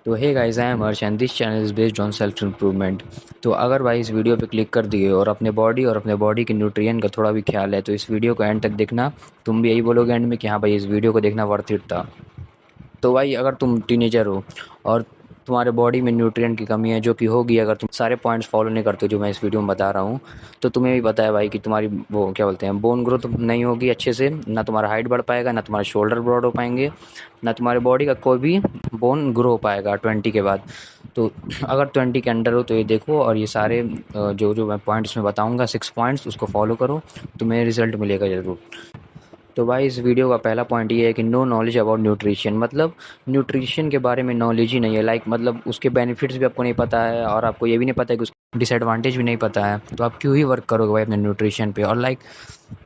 तो hey guys, I am Harsh and this channel is based on self improvement. तो अगर भाई इस वीडियो पे क्लिक कर दिए और अपने बॉडी के न्यूट्रिएंट का थोड़ा भी ख्याल है तो इस वीडियो को एंड तक देखना। तुम भी यही बोलोगे एंड में कि हाँ भाई, इस वीडियो को देखना वर्थ इट था। तो भाई, अगर तुम टीनेजर हो और तुम्हारे बॉडी में न्यूट्रिएंट की कमी है, जो कि होगी अगर तुम सारे पॉइंट्स फॉलो नहीं करते हो जो मैं इस वीडियो में बता रहा हूँ, तो तुम्हें भी पता है भाई कि तुम्हारी वो क्या बोलते हैं, बोन ग्रोथ नहीं होगी अच्छे से, ना तुम्हारा हाइट बढ़ पाएगा, ना तुम्हारे शोल्डर ब्रॉड हो पाएंगे, ना तुम्हारे बॉडी का कोई भी बोन ग्रो हो पाएगा 20 के बाद। तो अगर 20 के अंडर हो तो ये देखो, और ये सारे जो जो मैं पॉइंट्स में बताऊंगा, 6 पॉइंट्स, उसको फॉलो करो, तुम्हें रिजल्ट मिलेगा ज़रूर। तो भाई, इस वीडियो का पहला पॉइंट ये है कि नो नॉलेज अबाउट न्यूट्रिशन, मतलब न्यूट्रिशन के बारे में नॉलेज ही नहीं है। लाइक मतलब उसके बेनिफिट्स भी आपको नहीं पता है, और आपको ये भी नहीं पता है कि उसके डिसएडवांटेज भी नहीं पता है, तो आप क्यों ही वर्क करोगे भाई अपने न्यूट्रिशन पे। और लाइक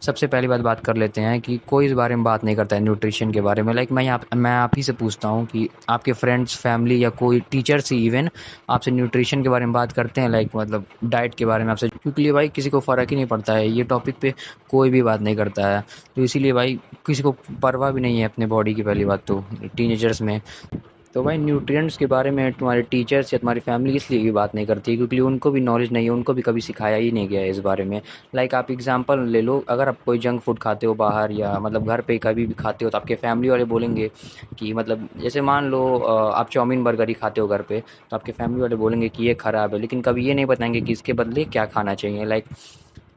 सबसे पहली बात कर लेते हैं कि कोई इस बारे में बात नहीं करता है न्यूट्रिशन के बारे में। लाइक मैं आप ही से पूछता हूँ कि आपके फ्रेंड्स, फैमिली या कोई टीचर से इवन आपसे न्यूट्रिशन के बारे में बात करते हैं, लाइक मतलब डाइट के बारे में आपसे, क्योंकि भाई किसी को फ़र्क ही नहीं पड़ता है, ये टॉपिक पे कोई भी बात नहीं करता है। तो इसीलिए भाई किसी को परवाह भी नहीं है अपने बॉडी की, पहली बात तो टीनेजर्स में। तो भाई, न्यूट्रिएंट्स के बारे में तुम्हारे टीचर्स या तुम्हारी फैमिली इसलिए भी बात नहीं करती, क्योंकि उनको भी नॉलेज नहीं है, उनको भी कभी सिखाया ही नहीं गया है इस बारे में। लाइक आप एग्जांपल ले लो, अगर आप कोई जंक फूड खाते हो बाहर, या मतलब घर पे कभी भी खाते हो, तो आपके फैमिली वाले बोलेंगे कि मतलब जैसे मान लो आप चाउमीन बर्गर ही खाते हो घर पे, तो आपके फैमिली वाले बोलेंगे कि ये ख़राब है, लेकिन कभी ये नहीं बताएंगे कि इसके बदले क्या खाना चाहिए। लाइक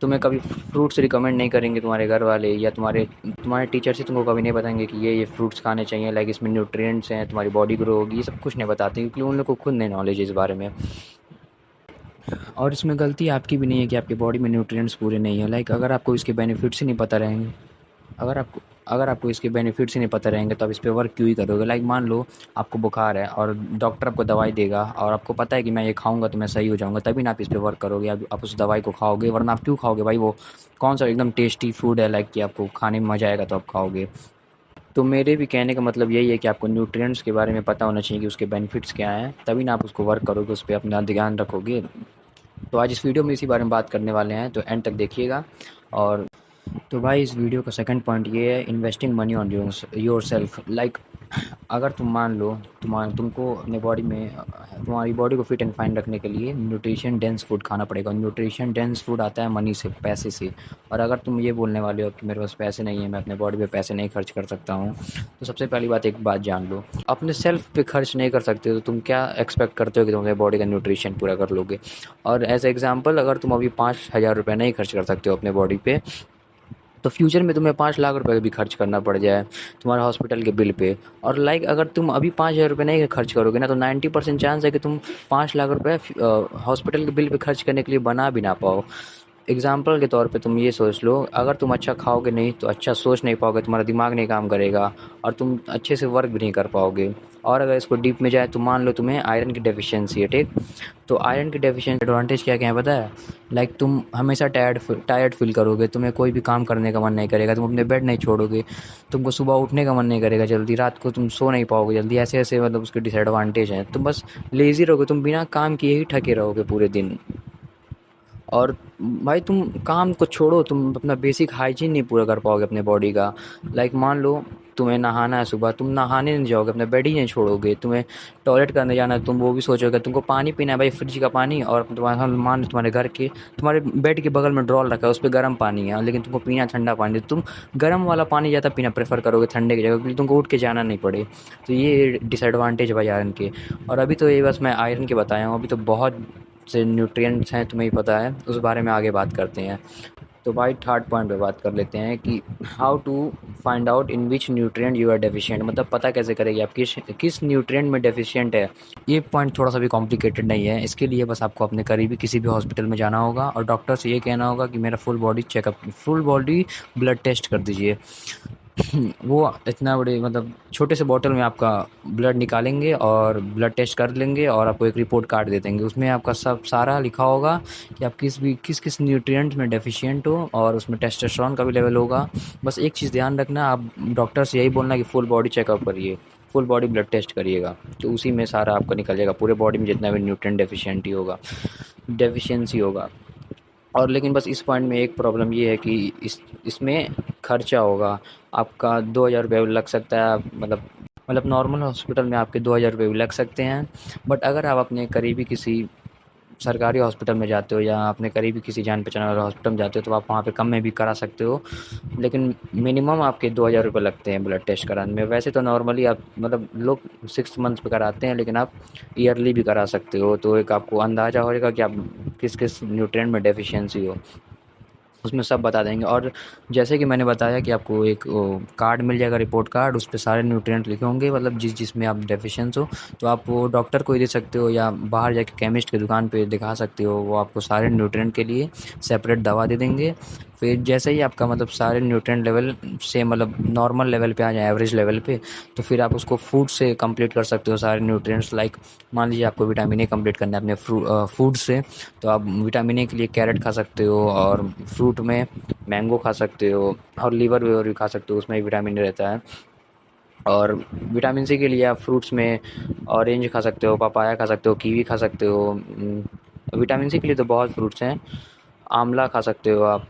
तुम्हें कभी फ्रूट्स रिकमेंड नहीं करेंगे तुम्हारे घर वाले, या तुम्हारे तुम्हारे टीचर्स ही तुमको कभी नहीं बताएंगे कि ये फ्रूट्स खाने चाहिए, लाइक इसमें न्यूट्रिएंट्स हैं, तुम्हारी बॉडी ग्रो होगी, ये सब कुछ नहीं बताते, क्योंकि उन लोग को खुद नहीं नॉलेज है इस बारे में। और इसमें गलती आपकी भी नहीं है कि आपकी बॉडी में न्यूट्रिएंट्स पूरे नहीं है। लाइक अगर आपको इसके बेनिफिट्स ही नहीं पता रहेंगे, अगर आपको अगर आपको इसके बेनिफिट्स ही नहीं पता रहेंगे, तो आप इस पे वर्क क्यों ही करोगे। लाइक मान लो आपको बुखार है और डॉक्टर आपको दवाई देगा, और आपको पता है कि मैं ये खाऊंगा तो मैं सही हो जाऊंगा, तभी ना आप इस पे वर्क करोगे, आप उस दवाई को खाओगे। वरना आप क्यों खाओगे भाई, वो कौन सा एकदम टेस्टी फूड है, लाइक कि आपको खाने में मज़ा आएगा तो आप खाओगे। तो मेरे भी कहने का मतलब यही है कि आपको न्यूट्रिएंट्स के बारे में पता होना चाहिए कि उसके बेनिफिट्स क्या हैं, तभी ना आप उसको वर्क करोगे, उस पर अपना ध्यान रखोगे। तो आज इस वीडियो में इसी बारे में बात करने वाले हैं, तो एंड तक देखिएगा। और तो भाई, इस वीडियो का सेकंड पॉइंट ये है, investing money on your self. Like अगर तुम मान लो तुमको अपने बॉडी में तुम्हारी बॉडी को फिट एंड फाइन रखने के लिए न्यूट्रिशन डेंस फूड खाना पड़ेगा। न्यूट्रिशन डेंस फूड आता है मनी से, पैसे से। और अगर तुम ये बोलने वाले हो कि मेरे पास पैसे नहीं है, मैं अपने बॉडी पे पैसे नहीं खर्च कर सकता हूँ, तो सबसे पहली बात, एक बात जान लो, अपने सेल्फ पे खर्च नहीं कर सकते तो तुम क्या एक्सपेक्ट करते हो कि तुम अपने बॉडी का न्यूट्रिशन पूरा कर लोगे। और एज एग्जाम्पल, अगर तुम अभी 5,000 रुपये नहीं खर्च कर सकते हो अपने बॉडी पे, तो फ्यूचर में तुम्हें 5 लाख रुपए भी खर्च करना पड़ जाए तुम्हारे हॉस्पिटल के बिल पे। और लाइक अगर तुम अभी 5,000 रुपये नहीं खर्च करोगे ना, तो 90% चांस है कि तुम 5 लाख रुपए हॉस्पिटल के बिल पे खर्च करने के लिए बना भी ना पाओ। एग्जाम्पल के तौर पे तुम ये सोच लो, अगर तुम अच्छा खाओगे नहीं तो अच्छा सोच नहीं पाओगे, तुम्हारा दिमाग नहीं काम करेगा, और तुम अच्छे से वर्क भी नहीं कर पाओगे। और अगर इसको डीप में जाए तो मान लो तुम्हें आयरन की डेफिशिएंसी है, ठीक। तो आयरन की डेफिशिएंसी एडवांटेज क्या क्या है पता है। लाइक तुम हमेशा टायर्ड फील करोगे, तुम्हें कोई भी काम करने का मन नहीं करेगा, तुम अपने बेड नहीं छोड़ोगे, तुमको सुबह उठने का मन नहीं करेगा जल्दी, रात को तुम सो नहीं पाओगे जल्दी, ऐसे ऐसे मतलब उसके डिसएडवांटेज हैं। तुम बस लेज़ी रहोगे, तुम बिना काम किए ही थके रहोगे पूरे दिन। और भाई, तुम काम को छोड़ो, तुम अपना बेसिक हाइजीन नहीं पूरा कर पाओगे अपने बॉडी का। लाइक मान लो तुम्हें नहाना है सुबह, तुम नहाने नहीं जाओगे, अपना बेड ही नहीं छोड़ोगे। तुम्हें टॉयलेट करने जाना है, तुम वो भी सोचोगे। तुमको पानी पीना है भाई, फ्रिज का पानी, और तुम्हारा मान लो तुम्हारे घर के तुम्हारे बेड के बगल में ड्रॉल रखा है, उस पर गर्म पानी है, लेकिन तुमको पीना ठंडा पानी, तुम गर्म वाला पानी ज़्यादा पीना प्रेफर करोगे ठंडे की जगह, क्योंकि तुमको उठ के जाना नहीं पड़े। तो ये डिसएडवांटेज है भाई आयरन के। और अभी तो ये बस मैं आयरन के बताया हूँ, अभी तो बहुत से न्यूट्रिएंट्स हैं, तुम्हें ही पता है, उस बारे में आगे बात करते हैं। तो भाई, थर्ड पॉइंट पे बात कर लेते हैं कि how to find out in which nutrient you are deficient, मतलब पता कैसे करेगी आप किस किस न्यूट्रिएंट में डेफिशिएंट है। ये पॉइंट थोड़ा सा भी कॉम्प्लिकेटेड नहीं है। इसके लिए बस आपको अपने करीबी किसी भी हॉस्पिटल में जाना होगा और डॉक्टर से ये कहना होगा कि मेरा फुल बॉडी ब्लड टेस्ट कर दीजिए। वो इतना बड़े मतलब छोटे से बॉटल में आपका ब्लड निकालेंगे और ब्लड टेस्ट कर लेंगे, और आपको एक रिपोर्ट कार्ड दे देंगे, उसमें आपका सब सारा लिखा होगा कि आप किस किस न्यूट्रिएंट में डेफिशिएंट हो, और उसमें टेस्टोस्टेरोन का भी लेवल होगा। बस एक चीज़ ध्यान रखना, आप डॉक्टर से यही बोलना कि फुल बॉडी चेकअप करिए, फुल बॉडी ब्लड टेस्ट करिएगा, तो उसी में सारा आपका निकल जाएगा, पूरे बॉडी में जितना भी न्यूट्रिएंट डेफिशिएंसी होगा। और लेकिन बस इस पॉइंट में एक प्रॉब्लम ये है कि इसमें खर्चा होगा आपका 2,000 रुपये लग सकता है, मतलब मतलब नॉर्मल हॉस्पिटल में आपके 2,000 रुपये भी लग सकते हैं। बट अगर आप अपने करीबी किसी सरकारी हॉस्पिटल में जाते हो या अपने करीबी किसी जान पहचान वाले हॉस्पिटल में जाते हो तो आप वहाँ पे कम में भी करा सकते हो। लेकिन मिनिमम आपके 2,000 रुपये लगते हैं ब्लड टेस्ट कराने में। वैसे तो नॉर्मली आप मतलब लोग 6 मंथ्स पे कराते हैं, लेकिन आप ईयरली भी करा सकते हो। तो एक आपको अंदाज़ा हो जाएगा कि आप किस किस न्यूट्रिएंट में डेफिशिएंसी हो, उसमें सब बता देंगे। और जैसे कि मैंने बताया कि आपको एक कार्ड मिल जाएगा, रिपोर्ट कार्ड, उस पे सारे न्यूट्रिएंट लिखे होंगे, मतलब जिसमें आप डेफिशिएंस हो। तो आप वो डॉक्टर को ही दे सकते हो या बाहर जाके केमिस्ट की दुकान पे दिखा सकते हो, वो आपको सारे न्यूट्रिएंट के लिए सेपरेट दवा दे देंगे। फिर जैसे ही आपका मतलब सारे न्यूट्रिएंट लेवल से मतलब नॉर्मल लेवल पे आ जाए, एवरेज लेवल पे, तो फिर आप उसको फूड से कंप्लीट कर सकते हो सारे न्यूट्रिएंट्स। लाइक मान लीजिए आपको विटामिन ए कंप्लीट करना है अपने फूड से, तो आप विटामिन ए के लिए कैरेट खा सकते हो, और फ्रूट में मैंगो खा सकते हो, और लीवर वेवर भी खा सकते हो, उसमें विटामिन ए रहता है। और विटामिन सी के लिए आप फ्रूट्स में ऑरेंज खा सकते हो, पपाया खा सकते हो, कीवी खा सकते हो। विटामिन सी के लिए तो बहुत फ्रूट्स हैं, आंवला खा सकते हो आप।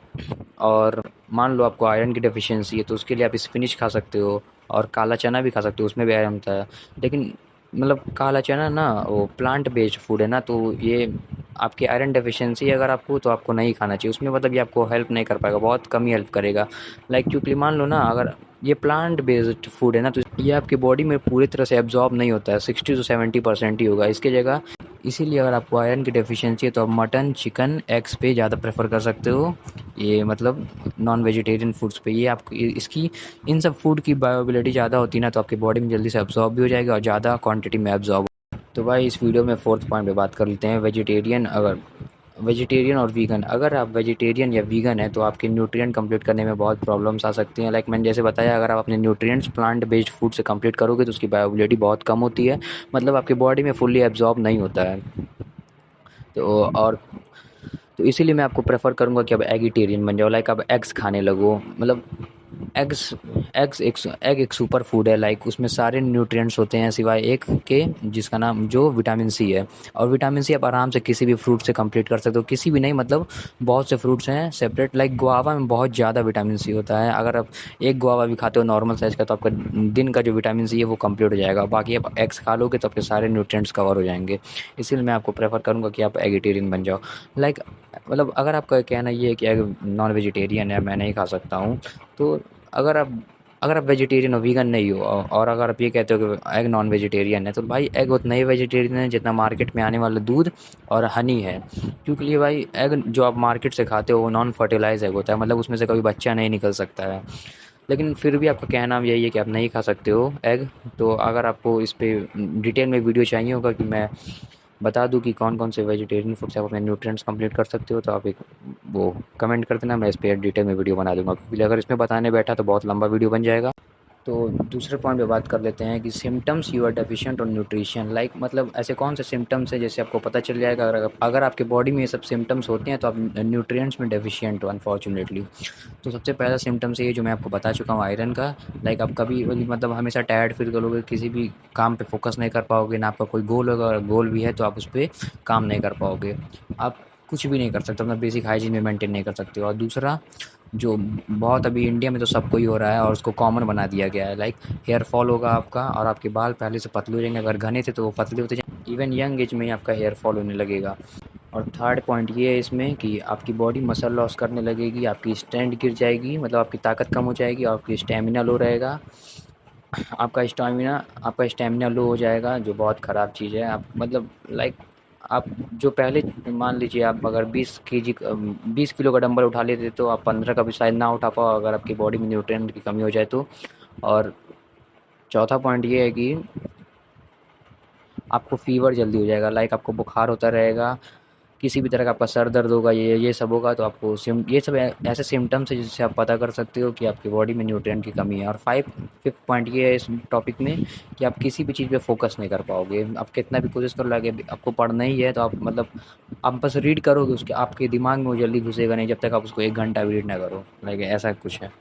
और मान लो आपको आयरन की डेफिशिएंसी है तो उसके लिए आप स्पिनिच खा सकते हो, और काला चना भी खा सकते हो, उसमें भी आयरन होता है। लेकिन मतलब काला चना ना वो प्लांट बेस्ड फूड है ना, तो ये आपकी आयरन डेफिशिएंसी अगर आपको, तो आपको नहीं खाना चाहिए उसमें। मतलब ये आपको हेल्प नहीं कर पाएगा, बहुत कम ही हेल्प करेगा। लाइक क्योंकि मान लो ना, अगर ये प्लांट बेस्ड फूड है ना, तो ये आपकी बॉडी में पूरी तरह से एब्जॉर्ब नहीं होता है, 60 से 70% ही होगा इसकी जगह। इसीलिए अगर आपको आयरन की डेफिशिएंसी है तो आप मटन, चिकन, एग्स पे ज़्यादा प्रेफर कर सकते हो, ये मतलब नॉन वेजिटेरियन फूड्स पे। ये आपको इसकी इन सब फूड की बायोबिलिटी ज़्यादा होती है ना, तो आपकी बॉडी में जल्दी से एब्जॉर्ब भी हो जाएगा और ज़्यादा क्वांटिटी में एब्जॉर्ब। तो भाई इस वीडियो में फोर्थ पॉइंट पे बात कर लेते हैं, वेजिटेरियन। अगर वेजिटेरियन और वीगन, अगर आप वेजिटेरियन या वीगन है तो आपके न्यूट्रिएंट कंप्लीट करने में बहुत प्रॉब्लम्स आ सकती हैं। लाइक मैंने जैसे बताया, अगर आप अपने न्यूट्रिएंट्स प्लांट बेस्ड फूड से कंप्लीट करोगे तो उसकी बायोबिलिटी बहुत कम होती है, मतलब आपकी बॉडी में फुल्ली एब्जॉर्ब नहीं होता है। तो और तो इसीलिए मैं आपको प्रेफर करूँगा कि आप एगिटेरियन बन जाओ। लाइक आप एग्स खाने लगो, मतलब एग्स एग एक सुपर फूड है। लाइक उसमें सारे न्यूट्रिएंट्स होते हैं सिवाय एक के, जिसका नाम जो विटामिन सी है। और विटामिन सी आप आराम से किसी भी फ्रूट से कंप्लीट कर सकते हो, किसी भी नहीं, मतलब बहुत से फ्रूट्स हैं सेपरेट। लाइक गुआवा में बहुत ज़्यादा विटामिन सी होता है, अगर आप एक गुआवा भी खाते हो नॉर्मल साइज़ का तो आपका दिन का जो विटामिन सी है वो कंप्लीट हो जाएगा। बाकी आप एग्स खा लोगे तो आपके सारे न्यूट्रिएंट्स कवर हो जाएंगे। इसीलिए मैं आपको प्रेफर करूँगा कि आप एगिटेरियन बन जाओ। लाइक मतलब अगर आपका कहना ये है कि एग नॉन वेजिटेरियन है, मैं नहीं खा सकता हूँ, तो अगर आप अगर आप वेजिटेरियन हो, वीगन नहीं हो, और अगर आप ये कहते हो कि एग नॉन वेजिटेरियन है, तो भाई एग उतना ही वेजिटेरियन है जितना मार्केट में आने वाला दूध और हनी है। क्योंकि ये भाई एग जो आप मार्केट से खाते हो वो नॉन फर्टिलाइज एग होता है, मतलब उसमें से कभी बच्चा नहीं निकल सकता है। लेकिन फिर भी आपका कहना यही है कि आप नहीं खा सकते हो एग। तो अगर आपको इस पे डिटेल में वीडियो चाहिए होगा कि मैं बता दूँ कि कौन-कौन से वेजिटेरियन फूड से आप अपने न्यूट्रिएंट्स कंप्लीट कर सकते हो, तो आप एक वो कमेंट कर देना, मैं इस पे डिटेल में वीडियो बना दूँगा। क्योंकि अगर इसमें बताने बैठा तो बहुत लंबा वीडियो बन जाएगा। तो दूसरे पॉइंट पे बात कर लेते हैं कि symptoms you are deficient on nutrition. Like मतलब ऐसे कौन से सिम्पटम्स हैं जैसे आपको पता चल जाएगा, अगर आपके बॉडी में ये सब सिम्पटम्स होते हैं तो आप न्यूट्रिएंट्स में डेफिशिएंट हो अनफॉर्चुनेटली। तो सबसे पहला सिम्पटम्स ये जो मैं आपको बता चुका हूँ आयरन का। लाइक आप कभी मतलब हमेशा टायर्ड फील करोगे, किसी भी काम पे फोकस नहीं कर पाओगे, ना आपका कोई गोल होगा, अगर गोल भी है तो आप उस पर काम नहीं कर पाओगे। आप कुछ भी नहीं कर सकते, अपना बेसिक हाइजीन में मेंटेन नहीं कर सकते हो। और दूसरा जो बहुत अभी इंडिया में तो सबको ही हो रहा है और उसको कॉमन बना दिया गया है, लाइक हेयर फॉल होगा आपका, और आपके बाल पहले से पतले हो जाएंगे, अगर घने थे तो वो पतले होते जाएंगे, इवन यंग एज में ही आपका हेयर फॉल होने लगेगा। और थर्ड पॉइंट ये है इसमें कि आपकी बॉडी मसल लॉस करने लगेगी, आपकी स्ट्रेंथ गिर जाएगी, मतलब आपकी ताकत कम हो जाएगी, और आपकी स्टेमिना लो रहेगा। आपका स्टेमिना लो हो जाएगा, जो बहुत ख़राब चीज़ है। आप मतलब लाइक आप जो पहले मान लीजिए आप अगर 20 किलो का डंबल उठा लेते तो आप 15 का भी शायद ना उठा पाओ, अगर आपकी बॉडी में न्यूट्रिएंट की कमी हो जाए तो। और चौथा पॉइंट ये है कि आपको फ़ीवर जल्दी हो जाएगा, लाइक आपको बुखार होता रहेगा, किसी भी तरह का आपका सर दर्द होगा, ये सब होगा। तो आपको ये सब ऐसे सिम्टम्स है जिससे आप पता कर सकते हो कि आपकी बॉडी में न्यूट्रिएंट की कमी है। और फिफ्थ पॉइंट ये है इस टॉपिक में कि आप किसी भी चीज़ पे फोकस नहीं कर पाओगे, आप कितना भी कोशिश कर लोगे, आपको पढ़ना ही है तो आप मतलब आप बस रीड करोगे, उसके आपके दिमाग में वो जल्दी घुसेगा नहीं जब तक आप उसको 1 घंटा भी रीड ना करो, लाइक ऐसा कुछ है।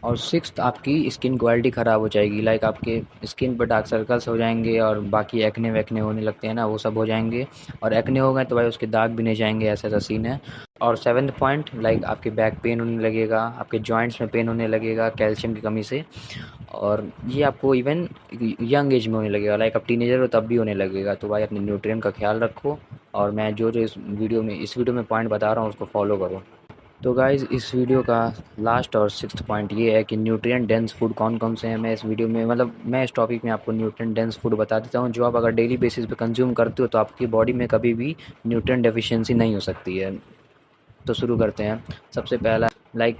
और सिक्स्थ, आपकी स्किन क्वालिटी ख़राब हो जाएगी, लाइक आपके स्किन पर डार्क सर्कल्स हो जाएंगे और बाकी एक्ने वैक्ने होने लगते हैं ना, वो सब हो जाएंगे। और एक्ने हो गए तो भाई उसके दाग भी नहीं जाएंगे, ऐसा ऐसा सीन है। और सेवन्थ पॉइंट, लाइक आपके बैक पेन होने लगेगा, आपके जॉइंट्स में पेन होने लगेगा कैल्शियम की कमी से। और ये आपको इवन यंग एज में होने लगेगा, लाइक आप टीनेजर हो तब भी होने लगेगा। तो भाई अपने न्यूट्रिएंट का ख्याल रखो, और मैं जो जो इस वीडियो में पॉइंट बता रहा हूँ उसको फॉलो करो। तो गाइज़, इस वीडियो का लास्ट और सिक्स्थ पॉइंट ये है कि न्यूट्रिएंट डेंस फूड कौन कौन से हैं। मैं इस वीडियो में मतलब मैं इस टॉपिक में आपको न्यूट्रिएंट डेंस फूड बता देता हूँ, जो आप अगर डेली बेसिस पे कंज्यूम करते हो तो आपकी बॉडी में कभी भी न्यूट्रिएंट डेफिशिएंसी नहीं हो सकती है। तो शुरू करते हैं। सबसे पहला, लाइक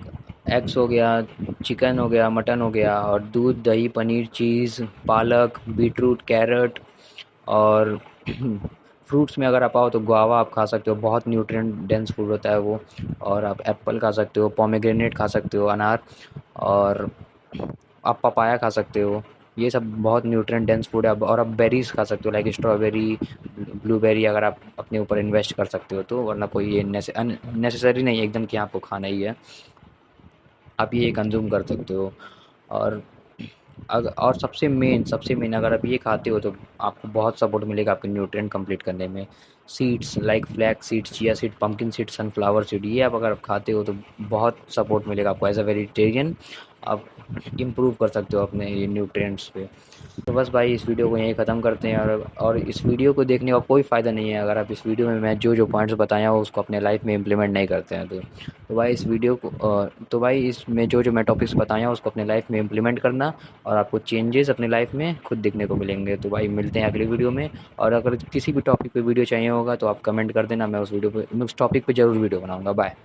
एग्स हो गया, चिकन हो गया, मटन हो गया, और दूध, दही, पनीर, चीज़, पालक, बीटरूट, कैरेट, और फ्रूट्स में अगर आप आओ तो गुआवा आप खा सकते हो, बहुत न्यूट्रिएंट डेंस फूड होता है वो। और आप एप्पल खा सकते हो, पोमेग्रेनेट खा सकते हो, अनार, और आप पपाया खा सकते हो। ये सब बहुत न्यूट्रिएंट डेंस फूड है। और आप बेरीज़ खा सकते हो, लाइक स्ट्रॉबेरी, ब्लूबेरी, अगर आप अपने ऊपर इन्वेस्ट कर सकते हो तो, वरना कोई ये नेसेसरी नहीं है एकदम कि आपको खाना ही है, आप ये कंज्यूम कर सकते हो। और और सबसे मेन अगर आप ये खाते हो तो आपको बहुत सपोर्ट मिलेगा आपके न्यूट्रिएंट कंप्लीट करने में। Seeds like flax seeds, chia seed, pumpkin seed, sunflower seed, ये आप अगर आप खाते हो तो बहुत सपोर्ट मिलेगा आपको एज अ वेजिटेरियन। आप इम्प्रूव कर सकते हो अपने ये न्यूट्रिएंट्स पे। तो बस भाई, इस वीडियो को यहीं ख़त्म करते हैं। और इस वीडियो को देखने का कोई फ़ायदा नहीं है अगर आप इस वीडियो में मैं जो जो पॉइंट्स बताया हो उसको अपने लाइफ में इम्प्लीमेंट नहीं करते हैं तो भाई इस वीडियो को तो भाई इसमें जो जो मैं टॉपिक्स बताया हूँ उसको अपने लाइफ में इम्प्लीमेंट करना, और आपको चेंजेस अपने लाइफ में खुद दिखने को मिलेंगे। तो भाई मिलते हैं अगली वीडियो में। और अगर किसी भी टॉपिक पे वीडियो चाहिए होगा तो आप कमेंट कर देना, मैं उस टॉपिक पे ज़रूर वीडियो बनाऊँगा। बाय।